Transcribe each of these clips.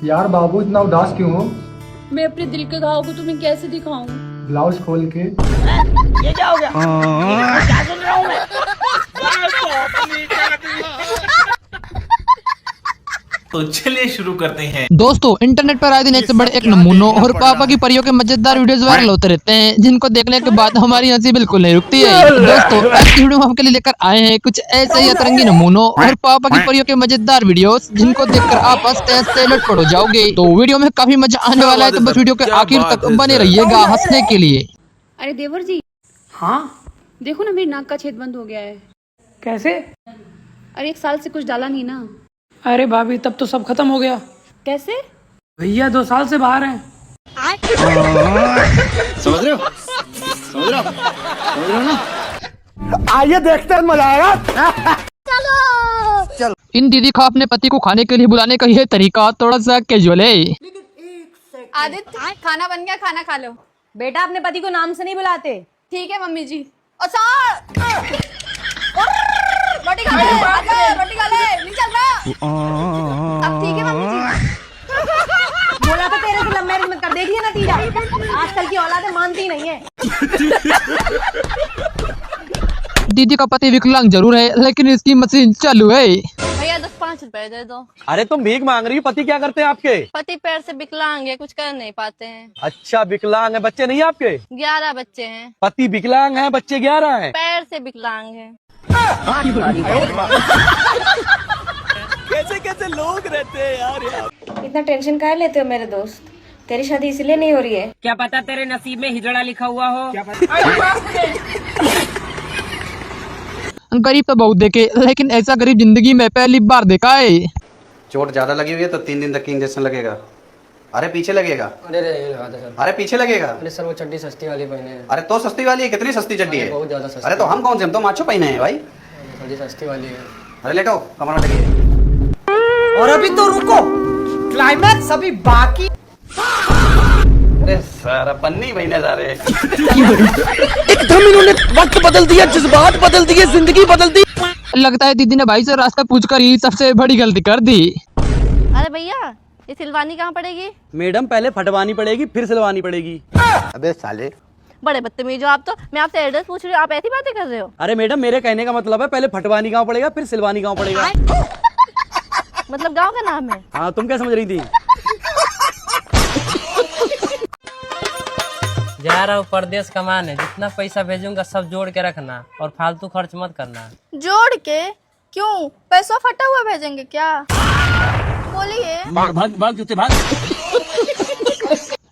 यार बाबू इतना उदास क्यों हो? मैं अपने दिल के घाव को तुम्हें कैसे दिखाऊं? ब्लाउज खोल के। ये क्या हो गया? क्या सुन रहा हूँ मैं? तो चलिए शुरू करते हैं। दोस्तों, इंटरनेट पर आए दिन एक से बड़े एक नमूनों और पापा की परियों के मजेदार वीडियोस वायरल होते रहते हैं, जिनको देखने के बाद हमारी हंसी बिल्कुल नहीं रुकती है। दोस्तों, आज की वीडियो में आपके लिए लेकर आए हैं कुछ ऐसे ही अतरंगी नमूनों और पापा की परियों के मजेदार वीडियोस, जिनको देखकर आप हंसते हंसते लटपट हो जाओगे। तो वीडियो में काफी मजा आने वाला है, तो बस वीडियो के आखिर तक बने रहिएगा हंसने के लिए। अरे देवर जी, हाँ, देखो ना मेरी नाक का छेद बंद हो गया है। कैसे? अरे 1 साल से कुछ डाला नहीं ना। अरे भाभी, तब तो सब खत्म हो गया। कैसे? भैया 2 साल से बाहर हैं। समझ रहे हो? समझ रहे हो ना? आइए देखते हैं, मजा आएगा। इन दीदी का अपने पति को खाने के लिए बुलाने का यह तरीका थोड़ा सा कैजुअल है। आदित्य, खाना बन गया, खाना खा लो। बेटा, अपने पति को नाम से नहीं बुलाते। ठीक है मम्मी जी। अच्छा, रोटी खा ले, रोटी खा ले, नहीं चल रहा। अब ठीक है मम्मी जी। बोला था तेरे से लव मैरिज मत कर, देख लिया नतीजा। आजकल की औलादें मानती नहीं है। दीदी का पति विकलांग जरूर है, लेकिन इसकी मशीन चालू है। भैया 10-5 रुपए दे दो। अरे तुम भीख मांग रही हो, पति क्या करते हैं आपके? पति पैर से विकलांग है, कुछ कर नहीं पाते हैं। अच्छा, विकलांग है, बच्चे नहीं आपके? 11 बच्चे हैं। पति विकलांग है, बच्चे 11 हैं। पैर से विकलांग है। कैसे कैसे लोग रहते हैं यार। इतना टेंशन काहे लेते हो मेरे दोस्त? तेरी शादी इसलिए नहीं हो रही है। क्या पता तेरे नसीब में हिजड़ा लिखा हुआ हो। गरीब तो बहुत देखे, लेकिन ऐसा गरीब जिंदगी में पहली बार देखा है। चोट ज्यादा लगी हुई है तो 3 दिन तक इंजेक्शन लगेगा। अरे पीछे लगेगा। अरे पीछे लगेगा। अरे सर, वो चड्डी सस्ती वाली पहने हैं। अरे तो सस्ती वाली है, कितनी सस्ती चड्डी है? बहुत ज्यादा सस्ती। अरे तो हम कौन से, हम तो माचो पहने हैं भाई। चड्डी सस्ती वाली है। अरे लेटो, कमर में लगी। और अभी तो रुको, क्लाइमैक्स अभी बाकी। अरे सारा पन्नी महीने जा रहे। एकदम इन्होंने वक्त बदल दिया, जज्बात बदल दिए, जिंदगी बदल दी। लगता है दीदी ने भाई से रास्ता पूछकर ही सबसे बड़ी गलती कर दी। अरे भैया, ये सिलवानी कहाँ पड़ेगी? मैडम, पहले फटवानी पड़ेगी, फिर सिलवानी पड़ेगी। अबे साले, बड़े बदतमीज हो आप तो। मैं आपसे एड्रेस पूछ रही हूँ, आप ऐसी बातें कर रहे हो। अरे मैडम, मेरे कहने का मतलब है पहले फटवानी गाँव पड़ेगा, फिर सिलवानी गाँव पड़ेगा। मतलब गांव का नाम है। हाँ, तुम क्या समझ रही थी? जा रहा हूँ परदेश कमाने, जितना पैसा भेजूंगा सब जोड़ के रखना और फालतू खर्च मत करना। जोड़ के? क्यों? पैसा फटा हुआ भेजेंगे क्या? बोलिए। भाग जूते भाग।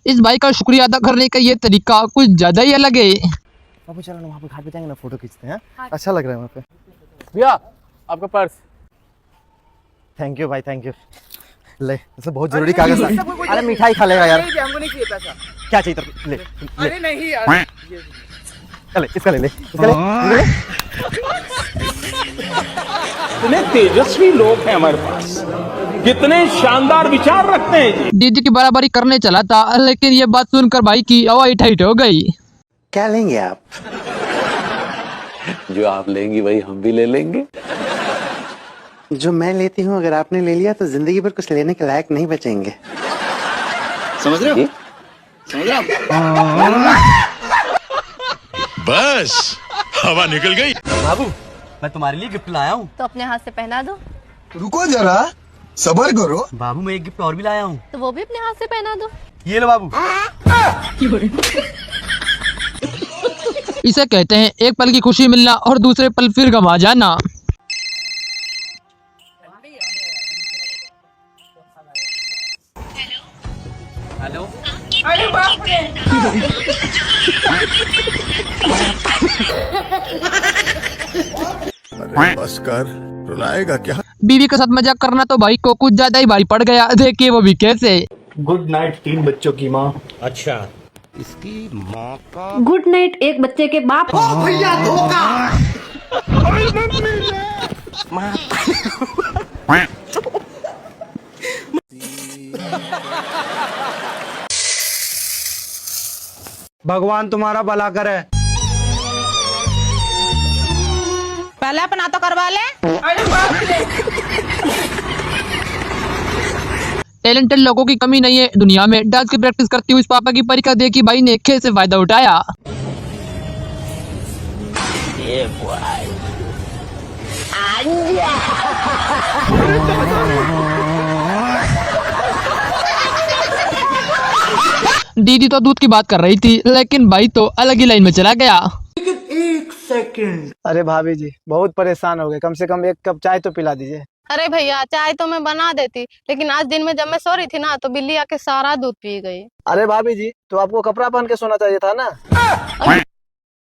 इस भाई का शुक्रिया अदा करने का ये तरीका कुछ ज्यादा ही अलग है। बाबू चलो ना, वहाँ पे घाट पे जाएंगे ना, फोटो खींचते हैं। अच्छा लग रहा है वहाँ पे। भैया, आपका पर्स। थैंक यू भाई, थैंक यू। ले, इसे बहुत जरूरी कागज है। अरे मिठाई खा लेगा यार। हमको नहीं चाहिए पैसा। क्या चाहिए तेरे? ले ले। अरे नहीं यार। चले, इसका ले ले, इसका ले। इतने तेजस्वी लोग हैं हमारे पास, कितने शानदार विचार रखते हैं जी। दीदी की बराबरी करने चला था, लेकिन ये बात सुनकर भाई की हवाई टाइट हो गई। क्या लेंगे आप? जो आप लेंगी वही हम भी ले लेंगे। जो मैं लेती हूँ अगर आपने ले लिया तो जिंदगी भर कुछ लेने के लायक नहीं बचेंगे। समझ रहे हो? समझ रहे हो? बस हवा निकल गई। बाबू, मैं तुम्हारे लिए गिफ्ट लाया हूँ। तो अपने हाथ से पहना दो। रुको जरा, सबर करो। बाबू, मैं एक गिफ्ट और भी लाया हूँ। तो वो भी अपने हाथ से पहना दो। ये लो बाबू। इसे कहते हैं एक पल की खुशी मिलना और दूसरे पल फिर गंवा जाना। हेलो। अरे बाप रे। अरे बस कर, रुलाएगा क्या? बीवी के साथ मजाक करना तो भाई को कुछ ज्यादा ही भारी पड़ गया। देखिए वो भी कैसे। गुड नाइट 3 बच्चों की माँ। अच्छा, इसकी माँ का गुड नाइट एक बच्चे के बाप। भैया धोखा। भगवान तुम्हारा भला करे। पहले अपना तो करवा ले। अरे बाप रे। टैलेंटेड लोगों की कमी नहीं है दुनिया में। डांस की प्रैक्टिस करती हुई इस पापा की परी का देखी भाई ने खेल से फायदा उठाया। दीदी तो दूध की बात कर रही थी लेकिन भाई तो अलग ही लाइन में चला गया। अरे भाभी जी बहुत परेशान हो गए, कम से कम एक कप चाय तो पिला दीजिए। अरे भैया चाय तो मैं बना देती, लेकिन आज दिन में जब मैं सो रही थी ना तो बिल्ली आके सारा दूध पी गई। अरे भाभी जी तो आपको कपड़ा पहन के सोना चाहिए था ना।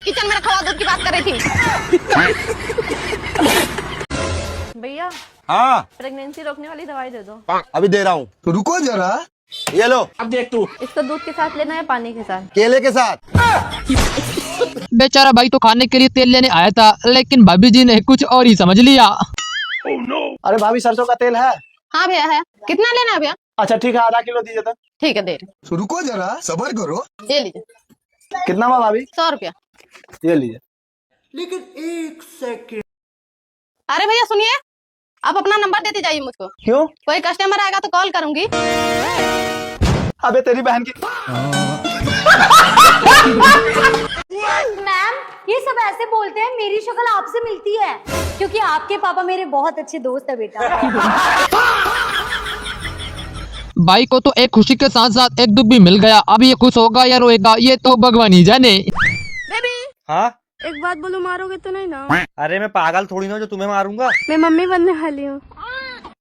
किचन में रखा हुआ दूध की बात कर रही थी। भैया हाँ प्रेगनेंसी रोकने वाली दवाई दे दो। अभी दे रहा हूँ। तो रुको जरा, ये लो। अब देख तू। इसको दूध के साथ लेना है पानी के साथ? केले के साथ। बेचारा भाई तो खाने के लिए तेल लेने आया था लेकिन भाभी जी ने कुछ और ही समझ लिया। अरे भाभी सरसों का तेल है? हाँ भैया है। कितना लेना है भैया? अच्छा ठीक है, आधा किलो दीजिए तो। ठीक है दे रही। तो रुको जरा, सबर करो। ये लीजिए। कितना हुआ भाभी? 100 रुपया। ये लीजिए। अरे भैया सुनिए, आप अपना नंबर देते जाइए मुझको। क्यों? कोई कस्टमर आएगा तो कॉल करूंगी। अबे तेरी बहन की। मैम ये सब ऐसे बोलते हैं, मेरी शक्ल आपसे मिलती है क्योंकि आपके पापा मेरे बहुत अच्छे दोस्त है बेटा। भाई को तो एक खुशी के साथ साथ एक दुख भी मिल गया। अब ये खुश होगा या रोएगा ये तो भगवान ही जाने। बेबी हाँ एक बात बोलो, मारोगे तो नहीं ना? अरे मैं पागल थोड़ी ना जो तुम्हें मारूंगा। मैं मम्मी बनने वाली हूँ।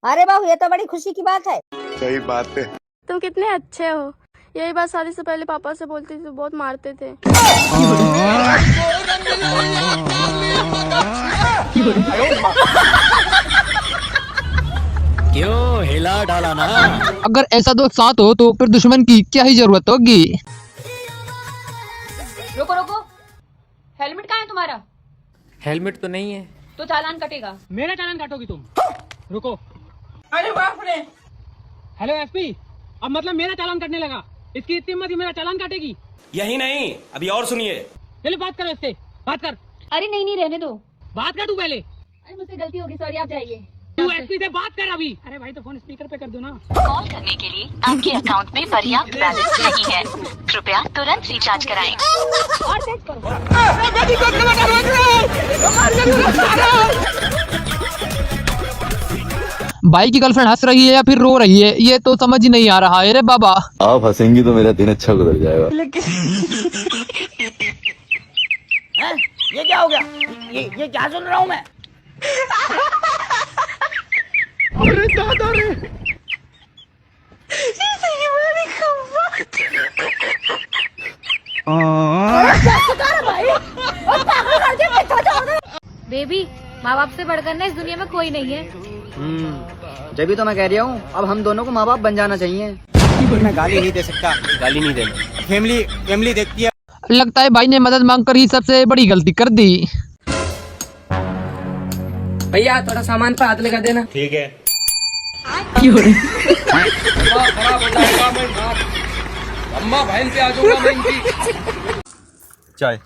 अरे बाबू ये तो बड़ी खुशी की बात है। सही बात है। तुम कितने अच्छे हो। यही बात शादी से पहले पापा से बोलती थी, बहुत मारते थे। क्यों हिला डाला ना। अगर ऐसा दोस्त साथ हो तो फिर दुश्मन की क्या ही जरूरत होगी। रोको रोको, हेलमेट कहाँ है तुम्हारा? हेलमेट तो नहीं है। तो चालान कटेगा। मेरा चालान काटोगी तुम? रुको। अरे बाप रे। हेलो एसपी, अब मतलब मेरा चालान कटने लगा। इसकी इतनी हिम्मत मेरा चालान काटेगी? यही नहीं, अभी और सुनिए। चलो बात करो इससे, बात कर। अरे नहीं नहीं रहने दो। बात कर तू पहले। अरे मुझसे गलती होगी, सॉरी, आप जाइए। तू एसपी से बात कर अभी। अरे भाई तो फोन स्पीकर पे कर दो ना। कॉल करने के लिए आपके अकाउंट में पर्याप्त बैलेंस नहीं है, कृपया तुरंत रिचार्ज कराएं। और तेज करो। भाई की गर्लफ्रेंड हंस रही है या फिर रो रही है ये तो समझ ही नहीं आ रहा है रे बाबा। आप हंसेंगी तो मेरा दिन अच्छा गुजर जाएगा। ये क्या हो गया? ये क्या सुन रहा हूँ मैं? अरे दादा रे। बेबी माँ बाप से बढ़कर ना इस दुनिया में कोई नहीं है। जब भी तो मैं कह रहा हूँ अब हम दोनों को माँ बाप बन जाना चाहिए। मैं गाली नहीं दे सकता। गाली नहीं देना। फैमिली देखती है। लगता है भाई ने मदद मांगकर ही सबसे बड़ी गलती कर दी। भैया थोड़ा सामान पे हाथ लगा देना। ठीक है। खराब हो जाएगा, मैं अम्मा बहन पे आ जाऊंगा मैं इनकी। चाय।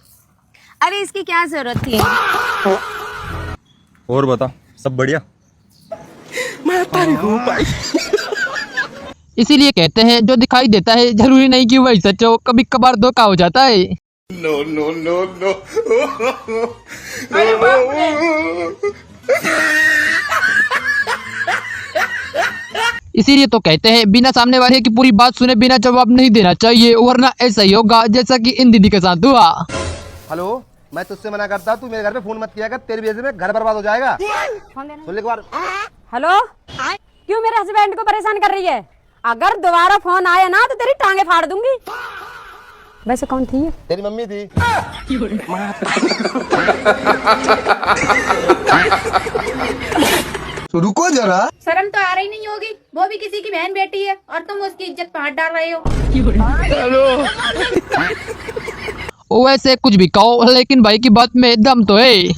अरे इसकी क्या जरूरत थी? और बता, सब बढ़िया? इसीलिए कहते हैं जो दिखाई देता है जरूरी नहीं कि वही सच हो, कभी कभार धोखा हो जाता है। No no no no. इसीलिए तो कहते हैं बिना सामने वाले की पूरी बात सुने बिना जवाब नहीं देना चाहिए, वरना ऐसा ही होगा जैसा कि इन दीदी के साथ हुआ। हेलो, मैं तुझसे मना करता, तू मेरे घर पे फोन मत किया कर, तेरी वजह से मेरा घर बर्बाद हो जाएगा। सुन ले एक बार। हेलो, क्यों मेरे हस्बैंड को परेशान कर रही है? अगर दोबारा फोन आया ना तो तेरी टांगे फाड़ दूंगी। वैसे कौन थी? तेरी मम्मी थी। तो रुको जरा। शर्म तो आ रही नहीं होगी, वो भी किसी की बहन बेटी है और तुम उसकी इज्जत पे हाथ डाल रहे हो। वैसे कुछ भी कहो लेकिन भाई की बात में दम तो है। ए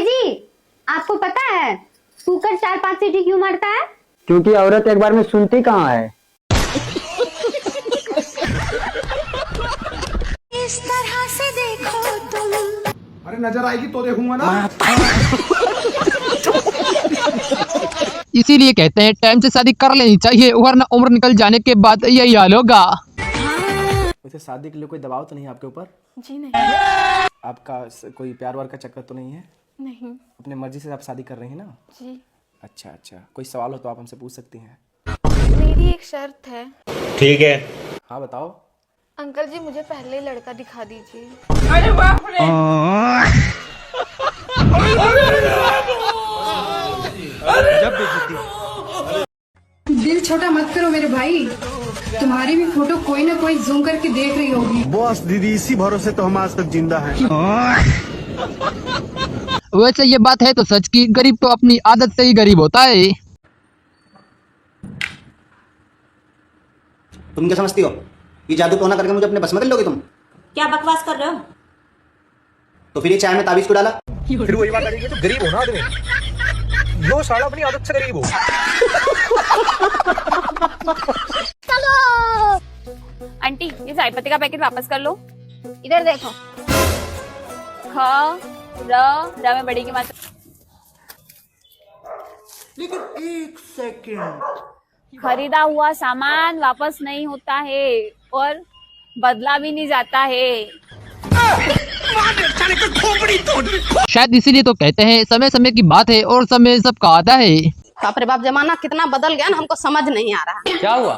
जी, आपको पता है कुकर 4-5 सीटी क्यों मारता है? क्योंकि औरत एक बार में सुनती कहाँ है। इस तरह से देखो तुम। अरे नजर आएगी तो देखूंगा ना। इसीलिए कहते हैं टाइम से शादी कर लेनी चाहिए, वरना उम्र निकल जाने के बाद यही हाल होगा। वैसे शादी के लिए कोई दबाव तो नहीं है आपके ऊपर? जी नहीं। आपका कोई प्यार वार का चक्कर तो नहीं है? नहीं। अपने मर्जी से आप शादी कर रही हैं ना? जी। अच्छा, कोई सवाल हो तो आप हमसे पूछ सकती हैं। मेरी एक शर्त है। ठीक है। हाँ बताओ। अंकल जी मुझे पहले लड़का दिखा दीजिए। अरे बाप रे। दिल छोटा मत करो मेरे भाई, तुम्हारी भी फोटो कोई ना कोई जूम करके देख रही होगी। बॉस दीदी, इसी भरोसे तो हम आज तक जिंदा हैं। वैसे ये बात है तो सच की, गरीब तो अपनी आदत से ही गरीब होता है। तुम क्या समझती हो? ये जादू टोना करके मुझे अपने बस में कर लोगे तुम? क्या बकवास कर रहे हो? तो फिर ये चाय में ताबीज को डाला? फिर वही बात करेंगे, तो गरीब हो ना आदमी, लो साला अपनी आदत से गरीब हो। आंटी ये चाय पत्ती का पैकेट वापस कर लो। इधर देखो। हाँ र में बड़ी की मात्रा। लेकिन एक सेकंड, खरीदा हुआ सामान वापस नहीं होता है और बदला भी नहीं जाता है। शायद इसीलिए तो कहते हैं समय समय की बात है और समय सबका आता है। बाप रे बाप, जमाना कितना बदल गया ना, हमको समझ नहीं आ रहा। क्या हुआ?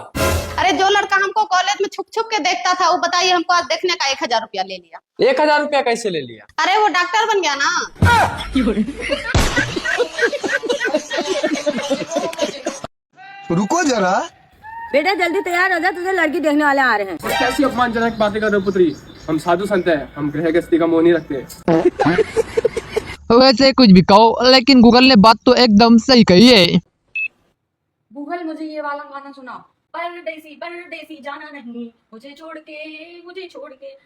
अरे जो लड़का हमको कॉलेज में छुप छुप के देखता था, वो बताइए हमको आज देखने का 1000 रुपया ले लिया। 1000 रुपया कैसे ले लिया? अरे वो डॉक्टर बन गया ना। रुको जरा, बेटा जल्दी तैयार हो जा, तुझे लड़की देखने वाले आ रहे हैं। कैसी अपमानजनक बातें कर रहे हो पुत्री? हम साधु संत हैं, हम ग्रह गस्ती का मोह नहीं रखते। वैसे कुछ भी कहो, लेकिन गूगल ने बात तो एकदम सही कही है। गूगल मुझे ये वाला गाना सुनाओ। परदेसी जाना नहीं मुझे छोड़ के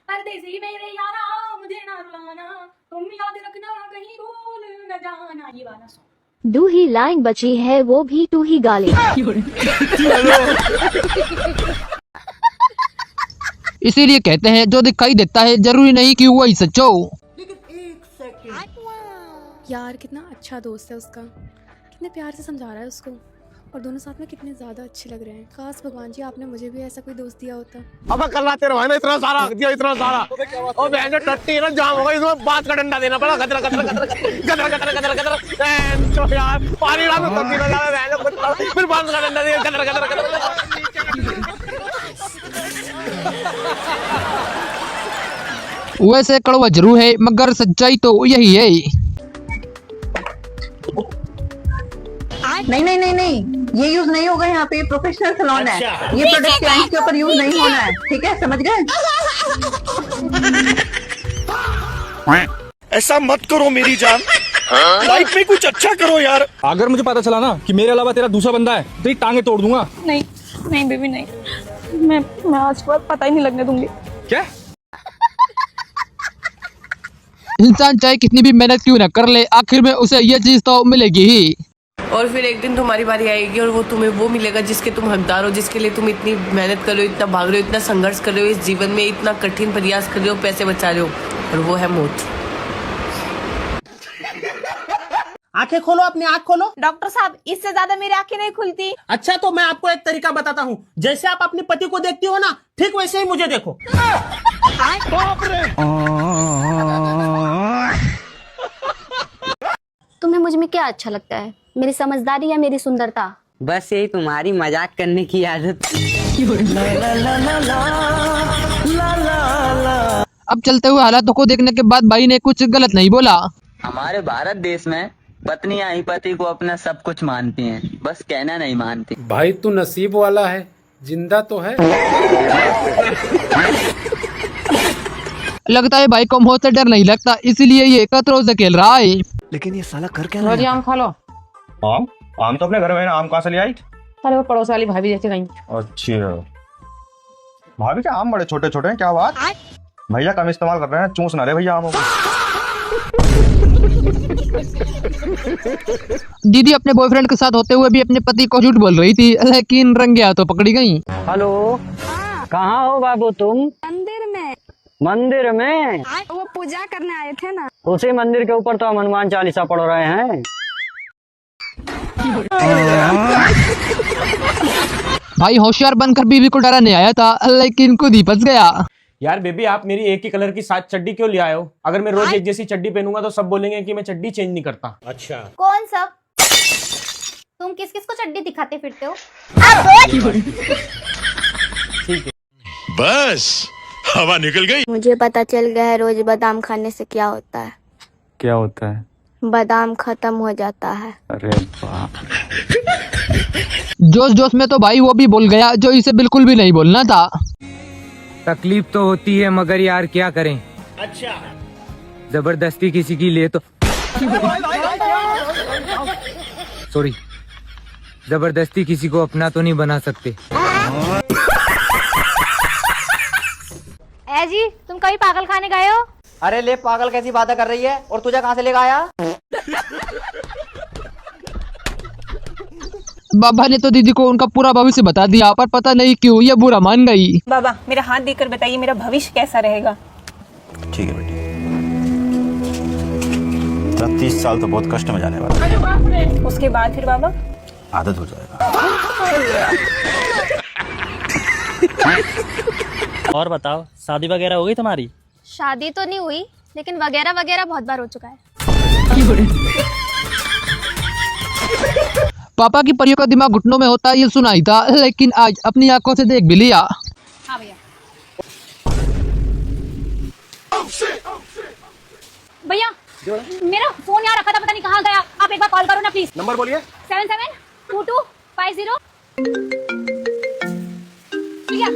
परदेसी मेरे यारा मुझे ना रुलाना, तुम याद रखना कहीं भूल न जाना। ये वाला सॉन्ग। 2 ही लाइन बची है, वो भी 2 ही गाली। इसीलिए कहते हैं जो दिखाई देता है जरूरी नहीं कि वही सच हो। यार कितना अच्छा दोस्त है उसका, कितने प्यार से समझा रहा है उसको, और दोनों साथ में कितने ज्यादा अच्छे लग रहे हैं। काश भगवान जी आपने मुझे भी ऐसा कोई दोस्त दिया होता। अब कल रात तेरे भाई ने इतना सारा दिया, इतना सारा, और बहन जो टट्टी ना जाम हो गई, इसमें बात का डंडा देना पड़ा। गदरा गदरा गदरा गदरा गदरा गदरा गदरा तो यार पानी डाल तो तीन डाल बहन जो कुत्ता, फिर बात का डंडा दिया। गदरा गदरा गदरा। वैसे कड़वा जरूर है, मगर सच्चाई तो यही है। नहीं, ये यूज नहीं होगा यहाँ पे, प्रोफेशनल सैलून है। ये प्रोडक्ट क्लाइंट के ऊपर यूज नहीं होना है, ठीक है? समझ गए? ऐसा मत करो मेरी जान, लाइफ में कुछ अच्छा करो यार। अगर मुझे पता चला ना कि मेरे अलावा तेरा दूसरा बंदा है, तेरी टांगे तोड़ दूंगा। नहीं बेबी नहीं, मैं आज के बाद पता ही नहीं लगने दूंगी। क्या? इंसान चाहे कितनी भी मेहनत क्यों न कर ले, आखिर में उसे ये चीज तो मिलेगी ही। और फिर एक दिन तुम्हारी बारी आएगी और वो तुम्हें वो मिलेगा जिसके तुम हकदार हो, जिसके लिए तुम इतनी मेहनत कर रहे हो, इतना भाग रहे हो, इतना संघर्ष कर रहे हो, इस जीवन में इतना कठिन प्रयास कर रहे हो, पैसे बचा रहे हो, और वो है मौत। आंखें खोलो, अपनी आंख खोलो। डॉक्टर साहब इससे ज्यादा मेरी आंखें नहीं खुलती। अच्छा तो मैं आपको एक तरीका बताता हूँ, जैसे आप अपने पति को देखती हो ना, ठीक वैसे ही मुझे देखो। तुम्हें मुझ में क्या अच्छा लगता है, मेरी समझदारी या मेरी सुंदरता? बस यही तुम्हारी मजाक करने की आदत। अब चलते हुए हालातों को देखने के बाद भाई ने कुछ गलत नहीं बोला। हमारे भारत देश में पत्नियां ही पति को अपना सब कुछ मानती हैं, बस कहना नहीं मानती। भाई तू नसीब वाला है, जिंदा तो है। लगता है भाई को मौत से डर नहीं लगता, इसीलिए ये खतरों से खेल रहा है। लेकिन ये साला कर क्या रहा है? आम खा लो। आम तो अपने घर में, आम कहाँ से ले आई? अरे वो पड़ोस वाली भाभी जैसे कहीं। अच्छा भाभी के आम बड़े छोटे छोटे हैं, क्या बात? भैया कम इस्तेमाल कर रहे हैं, चूस ना ले भैया आमों को। दीदी अपने बॉयफ्रेंड के साथ होते हुए भी अपने पति को झूठ बोल रही थी, लेकिन रंगे हाथों पकड़ी गई। हेलो, कहाँ हो बाबू तुम? मंदिर में। मंदिर में? वो पूजा करने आए थे ना। उसी मंदिर के ऊपर तो हम हनुमान चालीसा पढ़ रहे हैं। भाई होशियार बनकर बीवी को डराने आया था, लेकिन खुद ही फंस गया। यार बेबी, आप मेरी एक ही कलर की साथ चड्डी क्यों ले आए हो? अगर मैं रोज एक जैसी चड्डी पहनूंगा तो सब बोलेंगे कि मैं चड्डी चेंज नहीं करता। अच्छा, कौन सब? तुम किस किस को चड्डी दिखाते फिरते हो? ठीक है। बस हवा निकल गई। मुझे पता चल गया है रोज बादाम खाने से क्या होता है। क्या होता है? बादाम खत्म हो जाता है। अरे बाप। जोश जोश में तो भाई वो भी बोल गया जो इसे बिल्कुल भी नहीं बोलना था। तकलीफ तो होती है मगर यार क्या करें। अच्छा, जबरदस्ती किसी की ले तो सॉरी, जबरदस्ती किसी को अपना तो नहीं बना सकते। ए जी, तुम कभी पागल खाने गए हो? अरे ले, पागल कैसी बातें कर रही है? और तुझे कहाँ से लेकर आया? बाबा ने तो दीदी को उनका पूरा भविष्य बता दिया, पर पता नहीं क्यों ये बुरा मान गई। बाबा, मेरा हाथ देखकर बताइए मेरा भविष्य कैसा रहेगा। ठीक है बेटी, 30 साल तो बहुत कष्ट में जाने वाला। उसके बाद फिर बाबा? आदत हो जाएगा। और बताओ, शादी वगैरह हो गई तुम्हारी? शादी तो नहीं हुई, लेकिन वगैरह वगैरह बहुत बार हो चुका है। पापा की परियों का दिमाग घुटनों में होता ये सुना ही था, लेकिन आज अपनी आंखों से देख भी लिया। हाँ भैया। भैया, मेरा फोन यहाँ रखा था, पता नहीं कहाँ गया। आप एक बार कॉल करो ना प्लीज। नंबर बोलिए। 772252। मिल गया?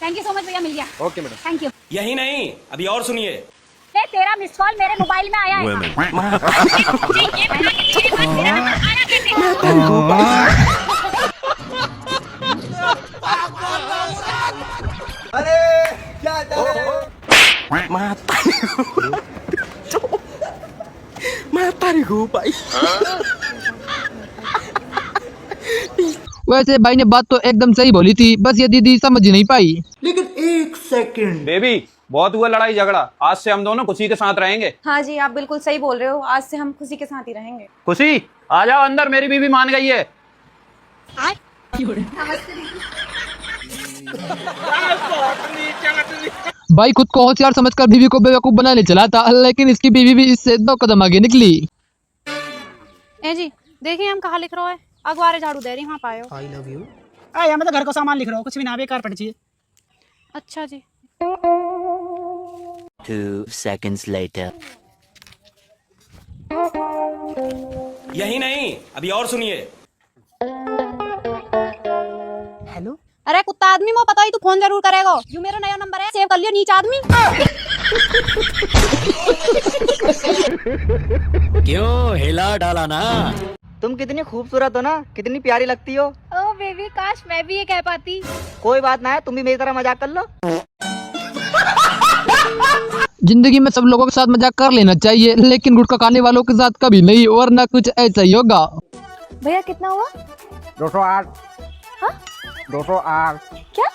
थैंक यू सो मच भैया, मिल गया। Okay madam, thank you. यही नहीं, अभी और सुनिए। तेरा मिस कॉल मेरे मोबाइल में आया है। अरे क्या वैसे भाई ने बात तो एकदम सही बोली थी, बस ये दीदी समझ ही नहीं पाई। लेकिन एक सेकंड बेबी, बहुत हुआ लड़ाई झगड़ा, आज से हम दोनों खुशी के साथ रहेंगे। हाँ जी, आप बिल्कुल सही बोल रहे हो। आज से हम खुशी के साथ ही रहेंगे। खुशी, आ जाओ अंदर, मेरी बीवी मान गई है। भाई खुद को होशियार समझकर बीवी को बेवकूफ बनाने चला था, लेकिन इसकी बीवी भी इससे 2 कदम आगे निकली। ए जी, देखिए हम कहाँ लिख रहे हैं। अखबार झाड़ू दे रही, वहाँ पाए हो। I love you. मैं तो घर को सामान लिख रहा हूँ, कुछ भी ना बेकार पड़ चाहिए। अच्छा जी। 2 seconds later। यही नहीं, अभी और सुनिए। हेलो। अरे कुत्ता आदमी, मैं पता ही तू फोन जरूर करेगा। जो मेरा नया नंबर है, सेव कर लियो नीच आदमी। क्यों हिला डाला ना? तुम कितनी खूबसूरत हो ना, कितनी प्यारी लगती हो। ओ बेबी, काश मैं भी ये कह पाती। कोई बात ना है, तुम भी मेरी तरह मजाक कर लो। जिंदगी में सब लोगों के साथ मजाक कर लेना चाहिए, लेकिन गुटखा खाने वालों के साथ कभी नहीं, वरना कुछ ऐसा ही होगा। भैया कितना हुआ? 208। हाँ? 208। क्या?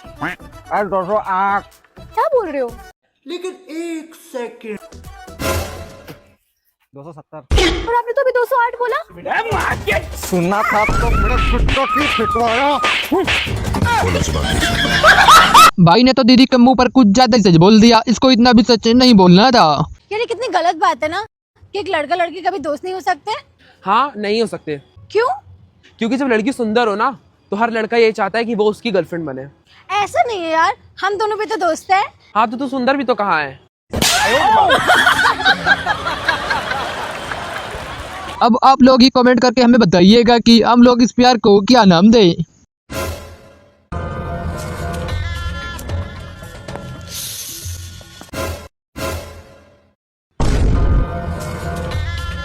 अरे 208। क्या बोल रहे हो? लेकिन एक सेकंड। 270। और आपने तो अभी 208 बोला। सुनना था तो मेरा कुत्ता क्यों फिटवाया? भाई ने तो दीदी के मुंह पर कुछ ज्यादा ही सच बोल दिया, इसको इतना भी सच नहीं बोलना था। यार ये कितनी गलत बात है ना, कि एक लड़का लड़की कभी दोस्त नहीं हो सकते। हाँ, नहीं हो सकते। क्यों? क्योंकि जब लड़की सुंदर हो ना, तो हर लड़का ये चाहता है कि वो उसकी गर्लफ्रेंड बने। ऐसा नहीं है यार, हम दोनों भी तो दोस्त हैं। हाँ, तो तू सुंदर भी तो कहाँ है। अब आप लोग ही कमेंट करके हमें बताइएगा कि हम लोग इस प्यार को क्या नाम दें।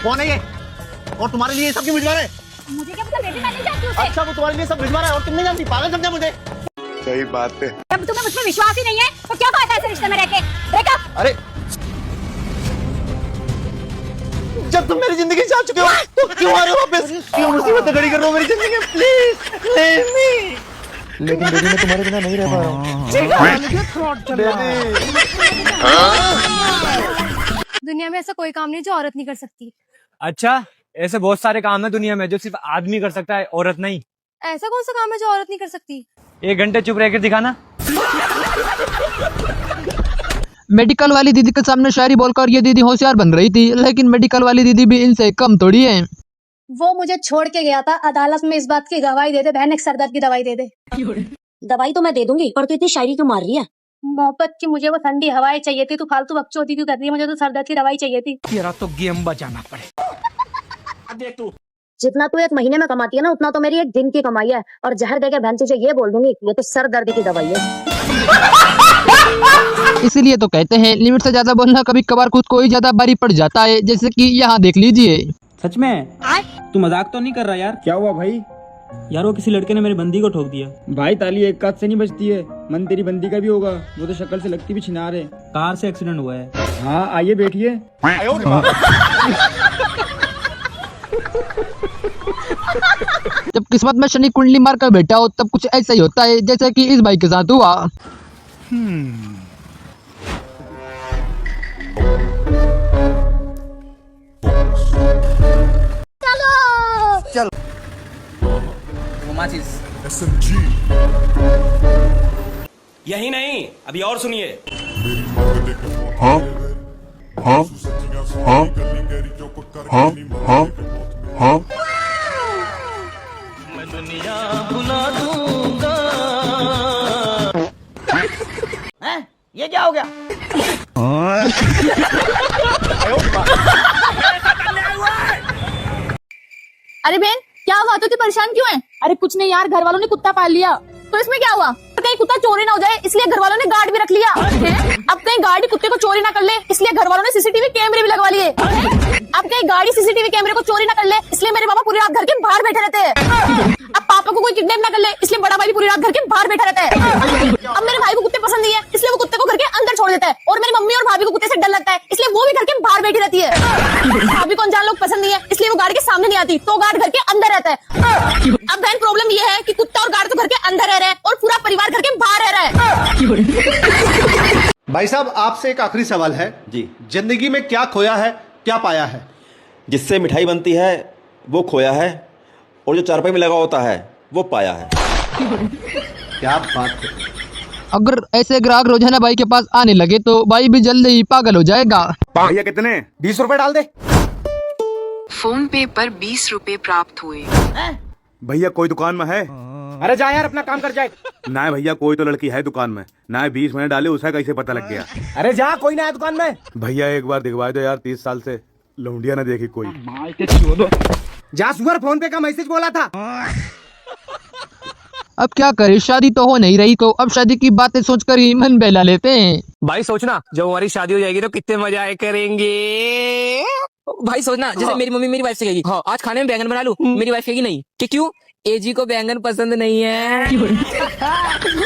कौन है ये? और तुम्हारे लिए ये सब क्यों भिजवा रहे? मुझे क्या पता, बेटी मैं नहीं जानती उसे। अच्छा, वो तुम्हारे लिए सब भिजवा रहा है और तुम नहीं जानती? पागल समझा मुझे। सही बात है। जब तुम्हें मुझ पे विश्वास ही नहीं है तो क्या बात है ऐसे रिश्ते में रह के? ब्रेकअप। अरे जब तुम मेरी जिंदगी से आ चुके हो तो क्यों आ रहे हो वापस? क्यों मुसीबत खड़ी कर रहे हो मेरी जिंदगी में? Please leave me. लेकिन बेबी मैं तुम्हारे बिना नहीं रह पा रहा हूँ। दुनिया में ऐसा कोई काम नहीं जो औरत नहीं कर सकती। अच्छा, ऐसे बहुत सारे काम है दुनिया में जो सिर्फ आदमी कर सकता है, औरत नहीं। ऐसा कौन सा काम है जो औरत नहीं कर सकती? 1 घंटे चुप रह कर दिखाना। मेडिकल वाली दीदी के सामने शायरी बोलकर ये दीदी होशियार बन रही थी, लेकिन मेडिकल वाली दीदी भी इनसे कम थोड़ी है। वो मुझे छोड़ के गया था, अदालत में इस बात की गवाही दे दे, बहन एक सरदर्द की दवाई दे दे। दवाई तो मैं दे दूंगी, पर तू इतनी शायरी क्यों मार रही है? मोहब्बत की मुझे वो ठंडी हवाएं चाहिए थी, तू फालतू बकचोदी क्यों कर रही है? मुझे तो सरदर्द की दवाई चाहिए थी। तेरा तो गेम बजाना पड़े। देख तू जितना तू एक महीने में कमाती है ना, उतना तो मेरी एक दिन की कमाई है। और जहर देके बहन तुझे ये बोल दूंगी, ये तो सर दर्द की दवाई है। इसीलिए तो कहते हैं लिमिट से ज्यादा बोलना कभी कभार खुद को ही ज्यादा भारी पड़ जाता है, जैसे कि यहाँ देख लीजिए। सच में तू मजाक तो नहीं कर रहा यार? क्या हुआ भाई? यार वो किसी लड़के ने मेरी बंदी को ठोक दिया। भाई ताली एक कात से नहीं बजती है, मन तेरी बंदी का भी होगा, वो तो शक्ल से लगती भी छिनार है। कार से एक्सीडेंट हुआ है। हाँ आइए बैठिए। जब किस्मत में शनि कुंडली मार कर बैठा हो तब कुछ ऐसा ही होता है, जैसे कि इस भाई के साथ हुआ। चलो यही नहीं, अभी और सुनिए। हाँ हाँ हाँ हाँ हाँ हाँ। मैं दुनिया बुला दूंगा। ये क्या हो गया? अरे बहन क्या हुआ, तो परेशान क्यों है? अरे कुछ नहीं यार, घर वालों ने कुत्ता पाल लिया। तो इसमें क्या हुआ? कहीं कुत्ता चोरी ना हो जाए इसलिए घर वालों ने गार्ड भी रख लिया। अब कहीं गाड़ी कुत्ते को चोरी ना कर ले इसलिए घर वालों ने सीसीटीवी कैमरे भी लगवा लिए। अब कहीं गाड़ी सीसीटीवी कैमरे को चोरी ना कर ले इसलिए मेरे पापा पूरी रात घर के बाहर बैठे रहते हैं। अब पापा को कोई किडनैप ना कर ले इसलिए बड़ा भाई भी पूरी रात घर के बाहर बैठा रहता है। अब मेरे भाई को कुत्ते पसंद नहीं है इसलिए वो कुत्ते को घर के अंदर छोड़ देता है। और मेरी मम्मी और भाभी को कुत्ते से डर लगता है इसलिए वो भी घर के बाहर बैठी रहती है। भाभी को अनजान लोग पसंद नहीं है इसलिए वो गार्ड के सामने नहीं आती, तो गार्ड घर के अंदर रहता है। अब बहन प्रॉब्लम ये है कि कुत्ता और गार्ड तो घर के अंदर रह रहे हैं और पूरा परिवार घर के बाहर रह रहा है। भाई साहब आपसे एक आखिरी सवाल है जी, जिंदगी में क्या खोया है क्या पाया है? जिससे मिठाई बनती है वो खोया है, और जो चारपाई में लगा होता है वो पाया है। क्या बात है। अगर ऐसे ग्राहक रोजाना भाई के पास आने लगे तो भाई भी जल्दी ही पागल हो जाएगा। भैया कितने? 20 रुपए डाल दे। फोन पे पर 20 रुपए प्राप्त हुए। भैया कोई दुकान में है? अरे जा यार अपना काम कर जाए। ना भैया कोई तो लड़की है दुकान में, ना 20 मैंने डाले, उसे कैसे पता लग गया? अरे जा कोई ना है दुकान में। भैया एक बार दिखवा दो यार, 30 साल से लौंडिया ना देखी कोई। जा सुअर, फोन पे का मैसेज बोला था। अब क्या करे, शादी तो हो नहीं रही, तो अब शादी की बातें सोचकर ही मन बहला लेते हैं। भाई सोचना जब हमारी शादी हो जाएगी तो कितने मजा आए करेंगे। भाई सोचना जैसे मेरी मम्मी मेरी वाइफ से कहेगी हाँ आज खाने में बैंगन बना लूं, मेरी वाइफ कहेगी नहीं। कि क्यों? एजी को बैंगन पसंद नहीं है।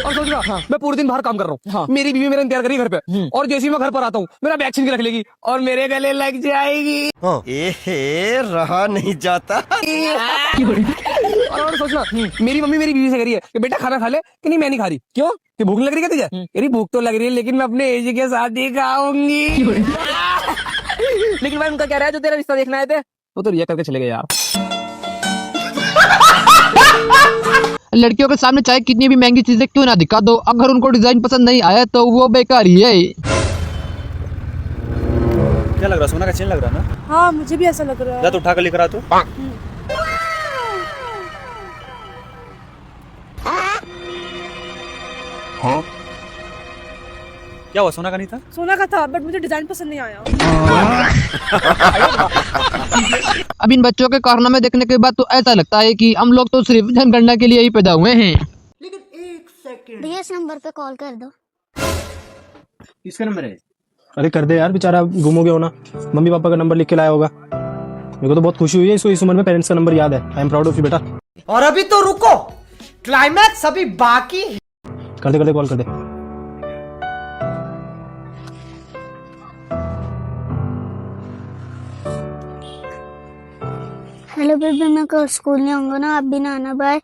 और सोच रहा मैं पूरे दिन बाहर काम कर रहा हूँ, मेरी बीवी मेरा इंतजार कर रही है घर पे, और जैसे ही मैं घर पर आता हूँ मेरा बैग छीन के रख लेगी और मेरे गले लग जाएगी। रहा नहीं जाता। और सोचना मेरी मम्मी मेरी बीवी से कह रही है कि बेटा खाना खा ले, कि नहीं मैं नहीं खा रही। क्यों? कि भूख लग रही है तुझे? मेरी भूख तो लग रही है लेकिन मैं अपने एजी के साथ ही खाऊंगी। लेकिन भाई उनका क्या रहा है जो तेरा रिश्ता देखना आए थे वो तो रिया करके चले गए यार। लड़कियों के सामने चाहे कितनी भी महंगी चीजें क्यों ना दिखा दो, अगर उनको डिजाइन पसंद नहीं आया तो वो बेकार ही है। क्या लग रहा, सोना का चेन लग रहा ना? हाँ मुझे भी ऐसा लग रहा है। जा तो उठा कर लेकर आ तू। हाँ क्या हुआ, सोना का नहीं था? सोना का था बट मुझे डिजाइन पसंद नहीं आया। अब इन बच्चों के कारनामे देखने के बाद तो ऐसा लगता है कि हम लोग तो सिर्फ जनगणना के लिए ही पैदा हुए हैं। लेकिन एक सेकंड भैया, इस नंबर पे कॉल कर दो। किसका नंबर है? अरे कर दे यार, बेचारा गुम हो गया हो ना, मम्मी पापा का नंबर लिख के लाया होगा। मेरे को तो बहुत खुशी हुई है, इसको इस उम्र में पेरेंट्स का नंबर याद है। I am proud of you बेटा। और अभी तो रुको, क्लाइमैक्स अभी बाकी। कर दे कॉल कर दे। हेलो बेबी, मैं कल स्कूल नहीं आऊंगा ना, आप भी ना आना, बाय।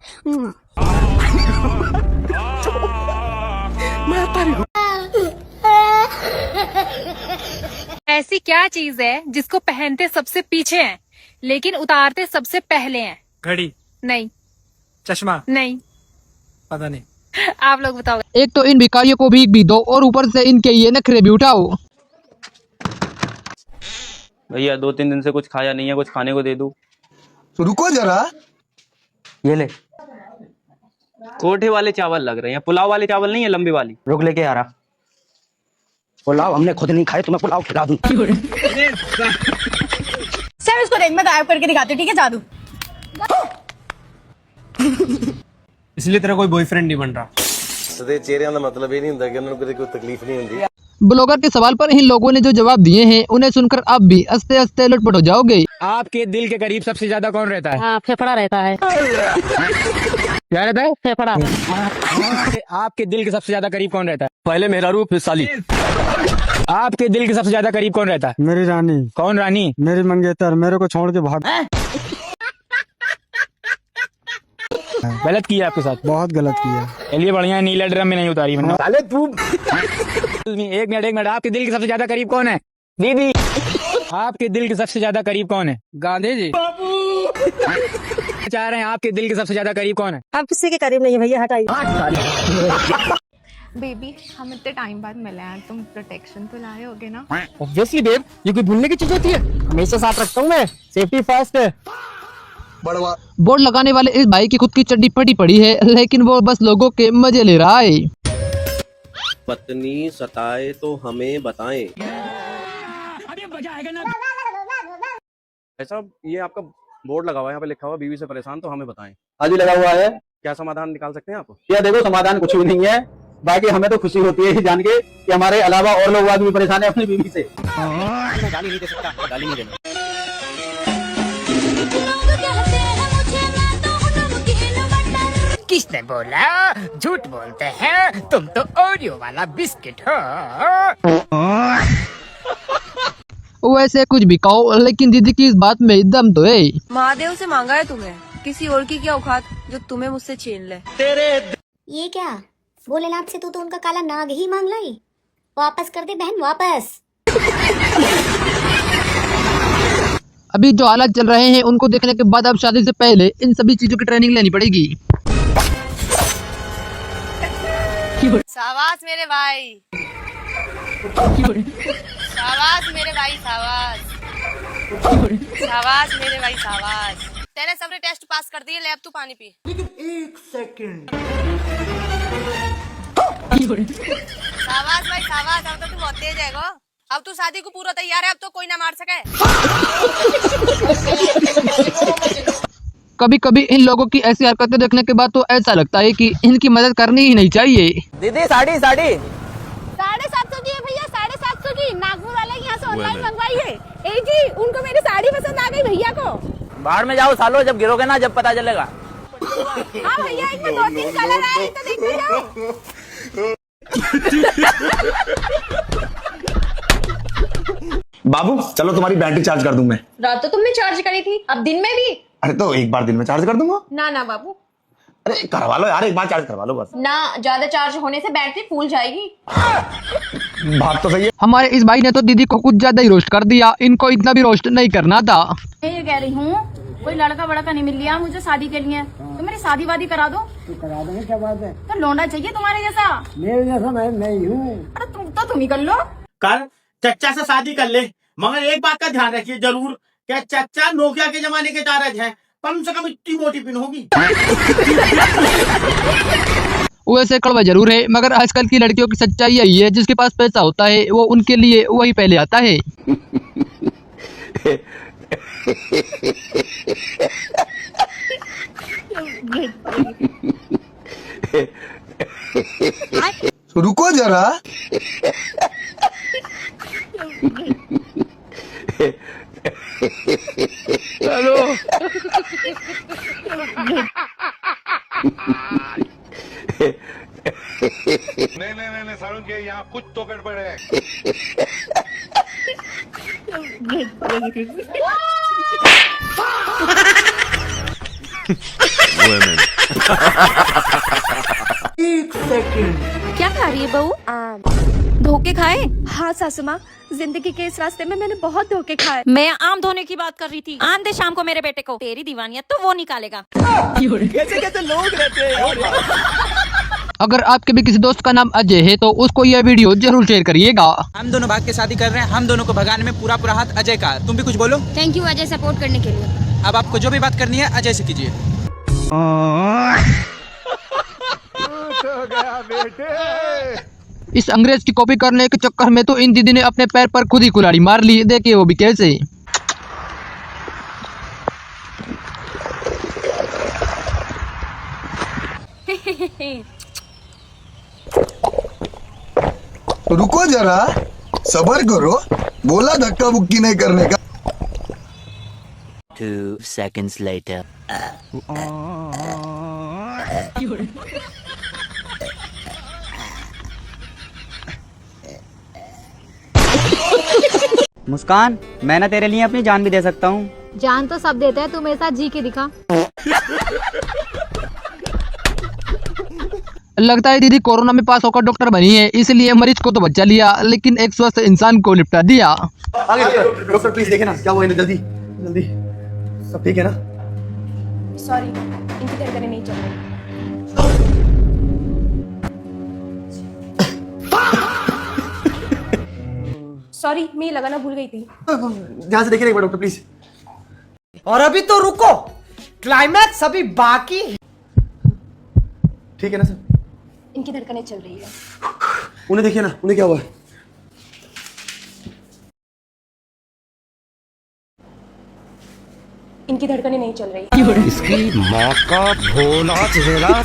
ऐसी क्या चीज है जिसको पहनते सबसे पीछे हैं लेकिन उतारते सबसे पहले हैं। घड़ी, नहीं चश्मा, नहीं, पता नहीं। आप लोग बताओ। एक तो इन भिखारियों को भीख भी दो और ऊपर से इनके ये नखरे भी उठाओ। भैया 2-3 दिन से कुछ खाया नहीं है, कुछ खाने को दे दो। रुको जरा, ये ले, कोठे वाले चावल लग रहे हैं, पुलाव वाले चावल नहीं है, लंबी वाली। रुक, लेके आ रहा। पुलाव हमने खुद नहीं खाए, तुम्हें पुलाव खिला दूं। सर उसको देख, मैं गायब करके दिखाती हूँ, ठीक है जादू। इसलिए तेरा कोई बॉयफ्रेंड नहीं बन रहा। चेहरे का मतलब ये नहीं होता कि उन्हें कोई तकलीफ नहीं होती। ब्लॉगर के सवाल पर इन लोगों ने जो जवाब दिए हैं उन्हें सुनकर आप भी हंसते हंसते लटपट हो जाओगे। आपके दिल के करीब सबसे ज्यादा कौन रहता है? हाँ, फेफड़ा रहता है। क्या रहता है? फेफड़ा। आपके दिल के सबसे ज्यादा करीब कौन रहता है? पहले मेरा रूप फिर साली। आपके दिल के सबसे ज्यादा करीब कौन रहता है? मेरी रानी। कौन रानी? मेरी मंगेतर, मेरे को छोड़ के भाग। गलत किया आपके साथ, बहुत गलत किया। चलिए बढ़िया है, नीला ड्रम में नहीं उतारी मैंने। साले तू एक मिनट, आपके दिल के सबसे ज्यादा करीब कौन है? दीदी। आपके दिल के सबसे ज्यादा करीब कौन है? गांधी जी। चाह रहे हैं आपके दिल के सबसे ज्यादा करीब कौन है? आप किसी के करीब नहीं है भैया, हटाइए। बेबी हम इतने टाइम बाद मिले हैं, तुम प्रोटेक्शन तो लाए होगे ना? ऑब्वियसली बेब, ये कोई भूलने की चीज होती है? हमेशा साथ रखता हूँ मैं, सेफ्टी फर्स्ट है। बोर्ड लगाने वाले इस भाई की खुद की चड्डी फटी पड़ी है, लेकिन वो बस लोगों के मजे ले रहा है। पत्नी सताए तो हमें बताएं। ऐसा ये आपका बोर्ड लगा हुआ है, यहाँ पे लिखा हुआ बीवी से परेशान तो हमें बताएं। आज भी लगा हुआ है। क्या समाधान निकाल सकते हैं आप? या देखो, समाधान कुछ भी नहीं है, बाकी हमें तो खुशी होती है ये जान के कि हमारे अलावा और लोग भी परेशान है अपनी बीवी से। मैं गाली नहीं दे सकता, गाली नहीं देना। किसने बोला? झूठ बोलते हैं, तुम तो ओरियो वाला बिस्किट हो। वैसे कुछ भी कहो, लेकिन दीदी की इस बात में दम तो है। महादेव से मांगा है तुम्हें, किसी और की क्या औकात जो तुम्हें मुझसे छीन ले। ये क्या भोलेनाथ से तू तो उनका काला नाग ही मांग लाई। वापस कर दे बहन, वापस। अभी जो हालात चल रहे हैं उनको देखने के बाद अब शादी से पहले इन सभी चीजों की ट्रेनिंग लेनी पड़ेगी। शाबाश मेरे भाई, शाबाश मेरे भाई, शाबाश, शाबाश मेरे भाई, शाबाश। तेरे सबरे टेस्ट पास कर दिए, ले अब तू पानी पी। एक सेकंड। शाबाश भाई, शाबाश। अब तो तू बहुत तेज है गो। अब तू शादी को पूरा तैयार है, अब तो कोई ना मार सके। कभी कभी इन लोगों की ऐसी हरकतें देखने के बाद तो ऐसा लगता है कि इनकी मदद करनी ही नहीं चाहिए। दीदी साड़ी 750 की है भैया, 750 की। नागपुर वाले यहाँ से ऑनलाइन मंगवाई है। ए जी, उनको मेरी साड़ी पसंद आ गई भैया को। बाहर में जाओ सालो, जब गिरोगे ना जब पता चलेगा। हाँ भैया, इसमें 2-3 कलर आए तो देखते जाओ। बाबू चलो, तुम्हारी बैटरी चार्ज कर दूं मैं। रात तो तुमने चार्ज करी थी, अब दिन में भी? अरे तो एक बार दिन में चार्ज कर दूंगा। ना ना बाबू, अरे करवा लो यार, एक बार चार्ज करवा लो बस। ना, ज्यादा चार्ज होने से बैटरी फूल जाएगी। बात तो सही है। हमारे इस भाई ने तो दीदी को कुछ ज्यादा ही रोस्ट कर दिया, इनको इतना भी रोस्ट नहीं करना था। मैं ये कह रही हूँ, कोई लड़का बड़का नहीं मिल लिया मुझे शादी के लिए, तो मेरी शादी वादी करा दो। करा देंगे, क्या बात है। तो लौंडा चाहिए तुम्हारे जैसा। मेरे जैसा मैं ही हूँ। अरे तुम ही कर लो। कर चच्चा से शादी कर ले, मगर एक बात का ध्यान रखिए जरूर, क्या चच्चा नोकिया के जमाने के चार्ज है, कम से कम इतनी मोटी पिन होगी। वैसे कड़वा जरूर है, मगर आजकल की लड़कियों की सच्चाई यही है, जिसके पास पैसा होता है वो उनके लिए वही पहले आता है। रुको जरा। हेलो। नहीं सारुण के यहाँ कुछ तो गड़बड़ है। एक सेकंड। क्या खा रही है बहू? धोखे खाए? हाँ सासू माँ, जिंदगी के इस रास्ते में मैंने बहुत धोखे खाए। मैं आम धोने की बात कर रही थी। आम दे शाम को मेरे बेटे को। तेरी दीवानियत तो वो निकालेगा। कैसे कैसे लोग रहते हैं। अगर आपके भी किसी दोस्त का नाम अजय है तो उसको यह वीडियो जरूर शेयर करिएगा। हम दोनों भाग के शादी कर रहे हैं, हम दोनों को भगाने में पूरा पूरा हाथ अजय का। तुम भी कुछ बोलो। थैंक यू अजय सपोर्ट करने के लिए। अब आपको जो भी बात करनी है अजय से कीजिए। इस अंग्रेज की कॉपी करने के चक्कर में तो इन दीदी ने अपने पैर पर खुद ही कुल्हाड़ी मार ली। देखिए वो भी कैसे। रुको जरा, सबर करो, बोला धक्का मुक्की नहीं करने का। 2 seconds later. मुस्कान, मैं ना तेरे लिए अपनी जान भी दे सकता हूँ। जान तो सब देते हैं, तू मेरे साथ जी के दिखा। लगता है दीदी कोरोना में पास होकर डॉक्टर बनी है, इसलिए मरीज को तो बचा लिया लेकिन एक स्वस्थ इंसान को निपटा दिया। आगे डॉक्टर प्लीज देखे ना क्या हुआ, जल्दी जल्दी। सब ठीक है ना? सॉरी, इनकी धड़कनें नहीं चल रही। सॉरी, मैं ये लगाना भूल गई थी। ध्यान से देखिए एक बार डॉक्टर प्लीज। और अभी तो रुको, क्लाइमैक्स अभी बाकी। ठीक है ना सर? इनकी धड़कनें चल रही है। उन्हें देखिए ना, उन्हें क्या हुआ है? इनकी धड़कनें नहीं चल रही। इसकी माँ का भोला चेहरा।